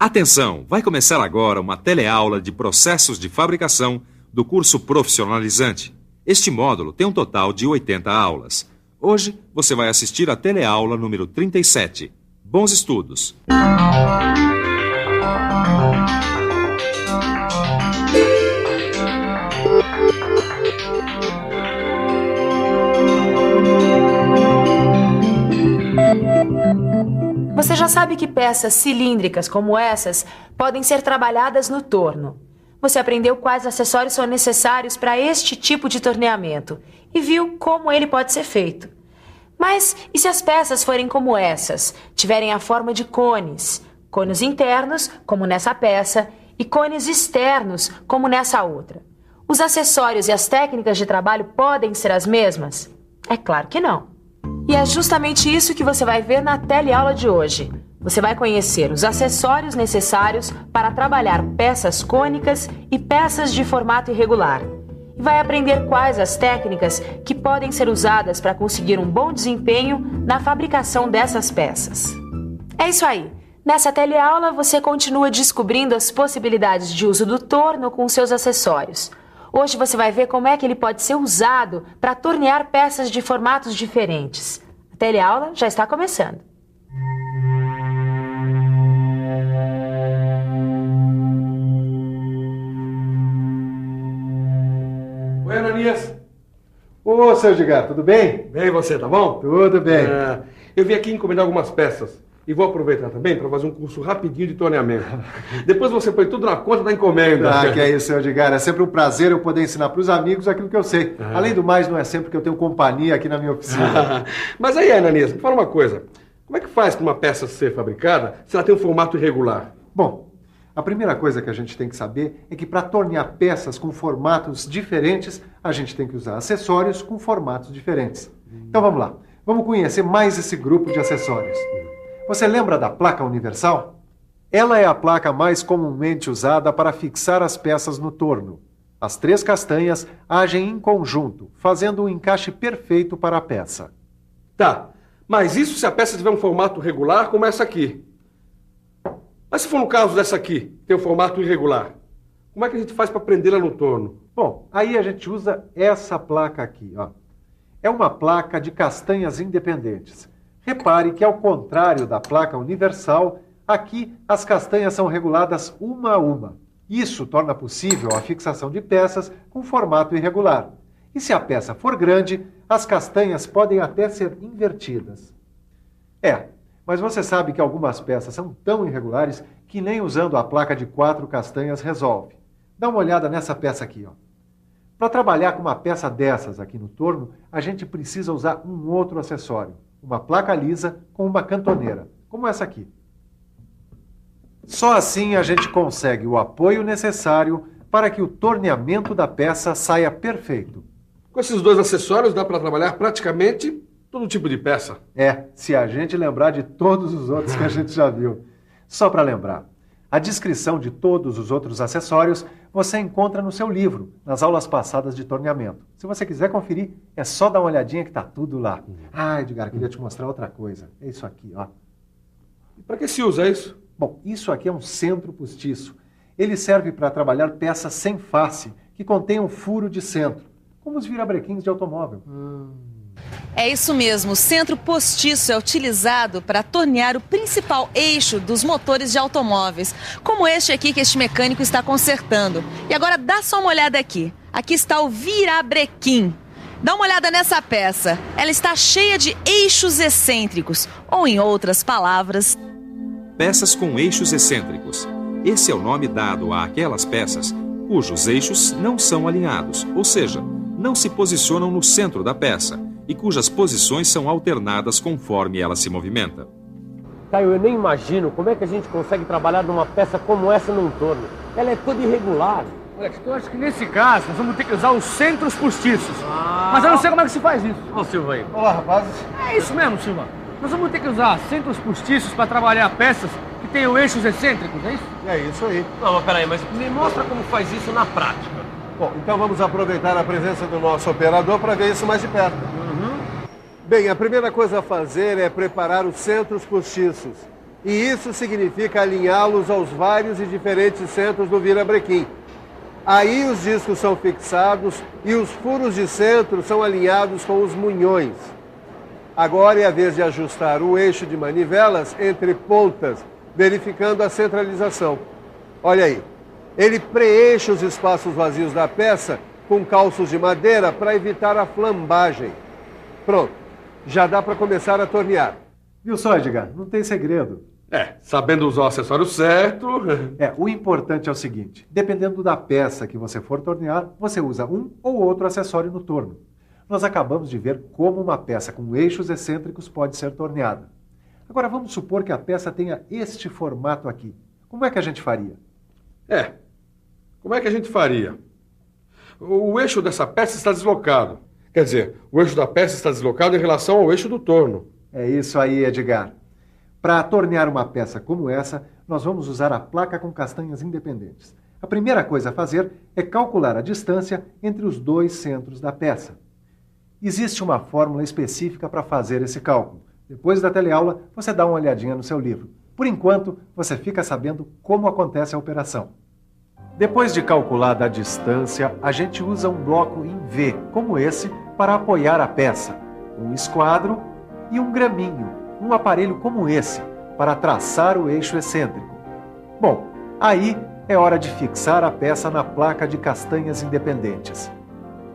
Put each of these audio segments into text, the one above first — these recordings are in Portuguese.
Atenção, vai começar agora uma teleaula de processos de fabricação do curso profissionalizante. Este módulo tem um total de 80 aulas. Hoje você vai assistir a teleaula número 37. Bons estudos! Você já sabe que peças cilíndricas como essas podem ser trabalhadas no torno. Você aprendeu quais acessórios são necessários para este tipo de torneamento e viu como ele pode ser feito. Mas e se as peças forem como essas, tiverem a forma de cones? Cones internos, como nessa peça, e cones externos, como nessa outra. Os acessórios e as técnicas de trabalho podem ser as mesmas? É claro que não. E é justamente isso que você vai ver na teleaula de hoje. Você vai conhecer os acessórios necessários para trabalhar peças cônicas e peças de formato irregular. E vai aprender quais as técnicas que podem ser usadas para conseguir um bom desempenho na fabricação dessas peças. É isso aí. Nessa teleaula você continua descobrindo as possibilidades de uso do torno com seus acessórios. Hoje você vai ver como é que ele pode ser usado para tornear peças de formatos diferentes. A teleaula já está começando. Oi, Ananias. Ô, seu Edgar, tudo bem? Bem, você, tá bom? Tudo bem. Eu vim aqui encomendar algumas peças e vou aproveitar também para fazer um curso rapidinho de torneamento. Depois você põe tudo na conta da encomenda. Ah, que é isso, seu Edgar. É sempre um prazer eu poder ensinar para os amigos aquilo que eu sei. Além do mais, não é sempre que eu tenho companhia aqui na minha oficina. Mas aí, Ananias, me fala uma coisa. Como é que faz para uma peça ser fabricada se ela tem um formato irregular? Bom, a primeira coisa que a gente tem que saber é que para tornear peças com formatos diferentes, a gente tem que usar acessórios com formatos diferentes. Então vamos lá. Vamos conhecer mais esse grupo de acessórios. Você lembra da placa universal? Ela é a placa mais comumente usada para fixar as peças no torno. As três castanhas agem em conjunto, fazendo um encaixe perfeito para a peça. Tá, mas isso se a peça tiver um formato regular como essa aqui. Mas se for no caso dessa aqui, tem um formato irregular, como é que a gente faz para prendê-la no torno? Bom, aí a gente usa essa placa aqui, ó. É uma placa de castanhas independentes. Repare que, ao contrário da placa universal, aqui as castanhas são reguladas uma a uma. Isso torna possível a fixação de peças com formato irregular. E se a peça for grande, as castanhas podem até ser invertidas. Mas você sabe que algumas peças são tão irregulares que nem usando a placa de 4 castanhas resolve. Dá uma olhada nessa peça aqui, ó. Para trabalhar com uma peça dessas aqui no torno, a gente precisa usar um outro acessório. Uma placa lisa com uma cantoneira, como essa aqui. Só assim a gente consegue o apoio necessário para que o torneamento da peça saia perfeito. Com esses dois acessórios dá para trabalhar praticamente todo tipo de peça. Se a gente lembrar de todos os outros que a gente já viu. Só para lembrar, a descrição de todos os outros acessórios você encontra no seu livro, nas aulas passadas de torneamento. Se você quiser conferir, é só dar uma olhadinha que está tudo lá. Edgar, queria te mostrar outra coisa. É isso aqui, ó. E para que se usa isso? Bom, isso aqui é um centro postiço. Ele serve para trabalhar peças sem face, que contenham furo de centro, como os virabrequins de automóvel. É isso mesmo, o centro postiço é utilizado para tornear o principal eixo dos motores de automóveis, como este aqui que este mecânico está consertando. E agora dá só uma olhada aqui. Aqui está o virabrequim. Dá uma olhada nessa peça. Ela está cheia de eixos excêntricos, ou em outras palavras... Peças com eixos excêntricos. Esse é o nome dado àquelas peças cujos eixos não são alinhados, ou seja, não se posicionam no centro da peça, e cujas posições são alternadas conforme ela se movimenta. Caio, eu nem imagino como é que a gente consegue trabalhar numa peça como essa num torno. Ela é toda irregular. Alex, eu acho que nesse caso nós vamos ter que usar os centros postiços. Mas eu não sei como é que se faz isso. Ô, Silva aí. Olá, rapazes. É isso mesmo, Silva. Nós vamos ter que usar centros postiços para trabalhar peças que tenham eixos excêntricos, é isso? É isso aí. Não, mas peraí, mas me mostra como faz isso na prática. Bom, então vamos aproveitar a presença do nosso operador para ver isso mais de perto. Bem, a primeira coisa a fazer é preparar os centros postiços. E isso significa alinhá-los aos vários e diferentes centros do virabrequim. Aí os discos são fixados e os furos de centro são alinhados com os munhões. Agora é a vez de ajustar o eixo de manivelas entre pontas, verificando a centralização. Olha aí, ele preenche os espaços vazios da peça com calços de madeira para evitar a flambagem. Pronto, já dá para começar a tornear. Viu só, Edgar? Não tem segredo. Sabendo usar o acessório certo... O importante é o seguinte, dependendo da peça que você for tornear, você usa um ou outro acessório no torno. Nós acabamos de ver como uma peça com eixos excêntricos pode ser torneada. Agora vamos supor que a peça tenha este formato aqui. Como é que a gente faria? Como é que a gente faria? O eixo dessa peça está deslocado. Quer dizer, o eixo da peça está deslocado em relação ao eixo do torno. É isso aí, Edgar. Para tornear uma peça como essa, nós vamos usar a placa com castanhas independentes. A primeira coisa a fazer é calcular a distância entre os dois centros da peça. Existe uma fórmula específica para fazer esse cálculo. Depois da teleaula, você dá uma olhadinha no seu livro. Por enquanto, você fica sabendo como acontece a operação. Depois de calculada a distância, a gente usa um bloco em V, como esse, para apoiar a peça, um esquadro e um graminho, um aparelho como esse, para traçar o eixo excêntrico. Bom, aí é hora de fixar a peça na placa de castanhas independentes.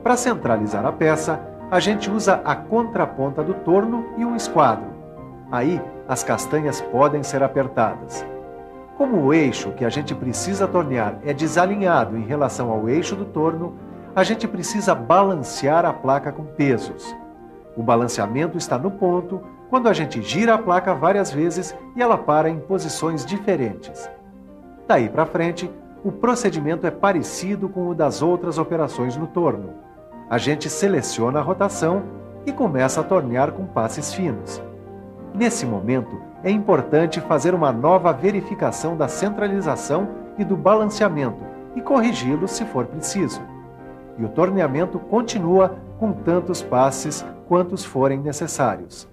Para centralizar a peça, a gente usa a contraponta do torno e um esquadro. Aí, as castanhas podem ser apertadas. Como o eixo que a gente precisa tornear é desalinhado em relação ao eixo do torno, a gente precisa balancear a placa com pesos. O balanceamento está no ponto quando a gente gira a placa várias vezes e ela para em posições diferentes. Daí para frente, o procedimento é parecido com o das outras operações no torno. A gente seleciona a rotação e começa a tornear com passes finos. Nesse momento, é importante fazer uma nova verificação da centralização e do balanceamento e corrigi-los se for preciso. E o torneamento continua com tantos passes quantos forem necessários.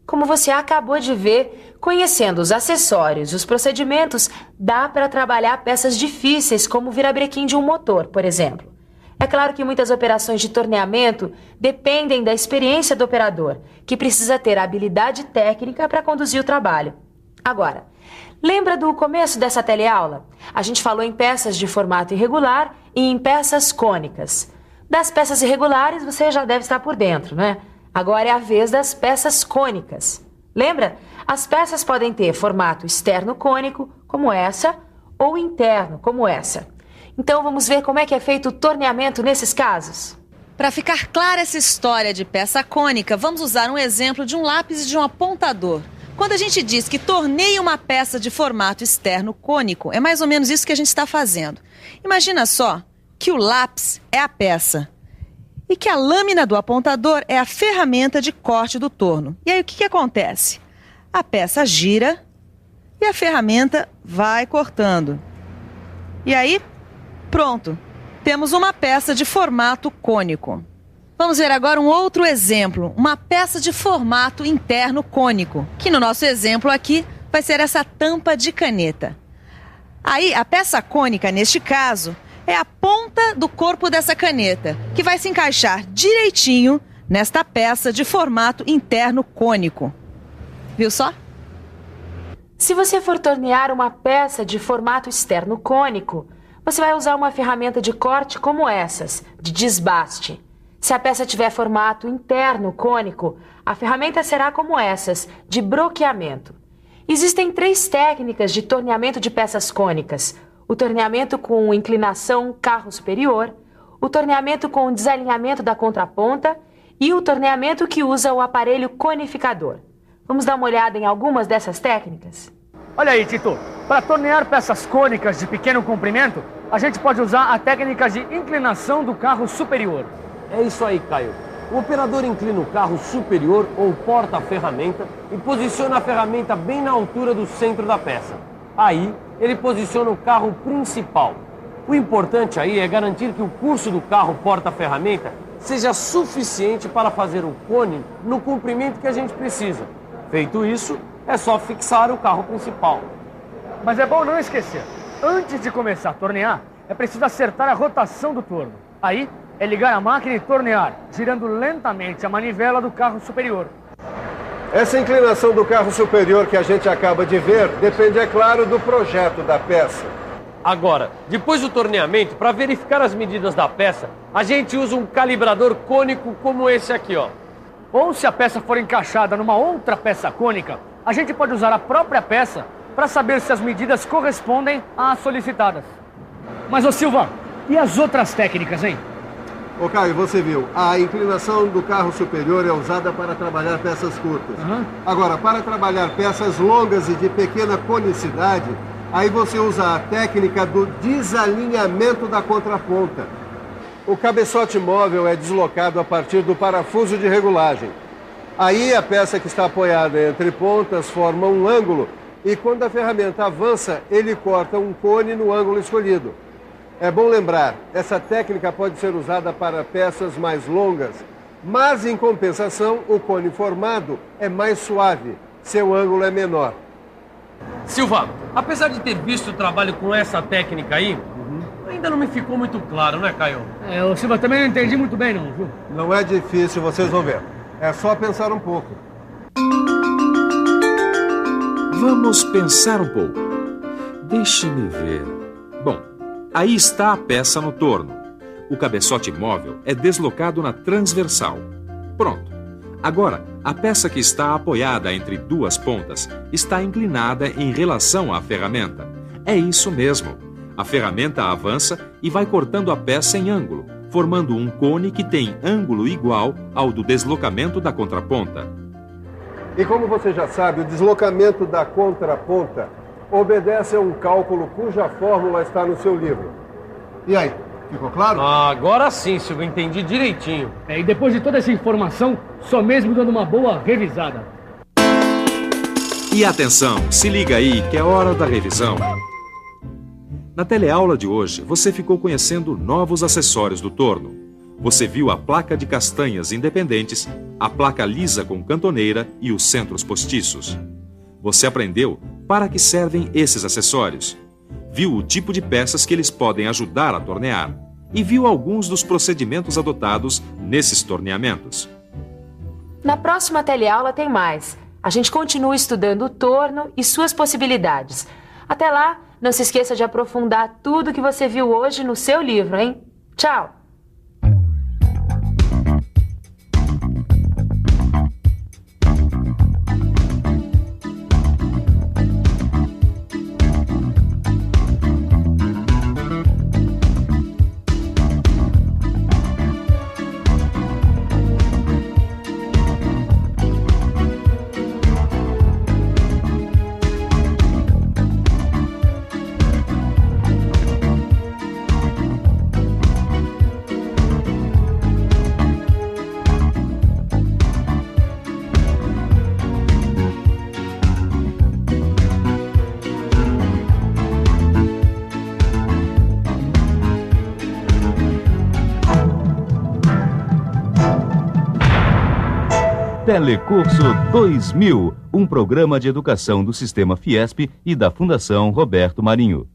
Como você acabou de ver, conhecendo os acessórios e os procedimentos, dá para trabalhar peças difíceis como o virabrequim de um motor, por exemplo. É claro que muitas operações de torneamento dependem da experiência do operador, que precisa ter habilidade técnica para conduzir o trabalho. Agora, lembra do começo dessa teleaula? A gente falou em peças de formato irregular e em peças cônicas. Das peças irregulares você já deve estar por dentro, né? Agora é a vez das peças cônicas. Lembra? As peças podem ter formato externo cônico, como essa, ou interno, como essa. Então vamos ver como é que é feito o torneamento nesses casos? Para ficar clara essa história de peça cônica, vamos usar um exemplo de um lápis e de um apontador. Quando a gente diz que torneia uma peça de formato externo cônico, é mais ou menos isso que a gente está fazendo. Imagina só que o lápis é a peça e que a lâmina do apontador é a ferramenta de corte do torno. E aí o que acontece? A peça gira e a ferramenta vai cortando. E aí, pronto, temos uma peça de formato cônico. Vamos ver agora um outro exemplo, uma peça de formato interno cônico, que no nosso exemplo aqui vai ser essa tampa de caneta. Aí, a peça cônica, neste caso, é a ponta do corpo dessa caneta, que vai se encaixar direitinho nesta peça de formato interno cônico. Viu só? Se você for tornear uma peça de formato externo cônico, você vai usar uma ferramenta de corte como essas, de desbaste. Se a peça tiver formato interno cônico, a ferramenta será como essas, de broqueamento. Existem 3 técnicas de torneamento de peças cônicas: o torneamento com inclinação carro superior, o torneamento com desalinhamento da contraponta e o torneamento que usa o aparelho conificador. Vamos dar uma olhada em algumas dessas técnicas? Olha aí, Tito. Para tornear peças cônicas de pequeno comprimento, a gente pode usar a técnica de inclinação do carro superior. É isso aí, Caio. O operador inclina o carro superior ou porta-ferramenta e posiciona a ferramenta bem na altura do centro da peça. Aí, ele posiciona o carro principal. O importante aí é garantir que o curso do carro porta-ferramenta seja suficiente para fazer o cone no comprimento que a gente precisa. Feito isso, é só fixar o carro principal. Mas é bom não esquecer, antes de começar a tornear, é preciso acertar a rotação do torno. Aí, é ligar a máquina e tornear, girando lentamente a manivela do carro superior. Essa inclinação do carro superior que a gente acaba de ver depende, é claro, do projeto da peça. Agora, depois do torneamento, para verificar as medidas da peça, a gente usa um calibrador cônico como esse aqui, ó. Ou se a peça for encaixada numa outra peça cônica, a gente pode usar a própria peça para saber se as medidas correspondem às solicitadas. Mas, ô Silva, e as outras técnicas, hein? Ô Caio, você viu, a inclinação do carro superior é usada para trabalhar peças curtas. Agora, para trabalhar peças longas e de pequena conicidade, aí você usa a técnica do desalinhamento da contraponta. O cabeçote móvel é deslocado a partir do parafuso de regulagem. Aí a peça que está apoiada entre pontas forma um ângulo e quando a ferramenta avança, ele corta um cone no ângulo escolhido. É bom lembrar, essa técnica pode ser usada para peças mais longas, mas em compensação, o cone formado é mais suave, seu ângulo é menor. Silva, apesar de ter visto o trabalho com essa técnica aí, ainda não me ficou muito claro, né, Caio? Ô Silva, também não entendi muito bem, não, viu? Não é difícil, vocês vão ver. É só pensar um pouco. Vamos pensar um pouco. Deixe-me ver. Bom, aí está a peça no torno. O cabeçote móvel é deslocado na transversal. Pronto. Agora, a peça que está apoiada entre duas pontas está inclinada em relação à ferramenta. É isso mesmo. A ferramenta avança e vai cortando a peça em ângulo, formando um cone que tem ângulo igual ao do deslocamento da contraponta. E como você já sabe, o deslocamento da contraponta obedece a um cálculo cuja fórmula está no seu livro. E aí, ficou claro? Agora sim, Silvio, entendi direitinho. E depois de toda essa informação, só mesmo dando uma boa revisada. E atenção, se liga aí que é hora da revisão. Na teleaula de hoje, você ficou conhecendo novos acessórios do torno. Você viu a placa de castanhas independentes, a placa lisa com cantoneira e os centros postiços. Você aprendeu para que servem esses acessórios. Viu o tipo de peças que eles podem ajudar a tornear. E viu alguns dos procedimentos adotados nesses torneamentos. Na próxima teleaula tem mais. A gente continua estudando o torno e suas possibilidades. Até lá, não se esqueça de aprofundar tudo que você viu hoje no seu livro, hein? Tchau! Telecurso 2000, um programa de educação do Sistema Fiesp e da Fundação Roberto Marinho.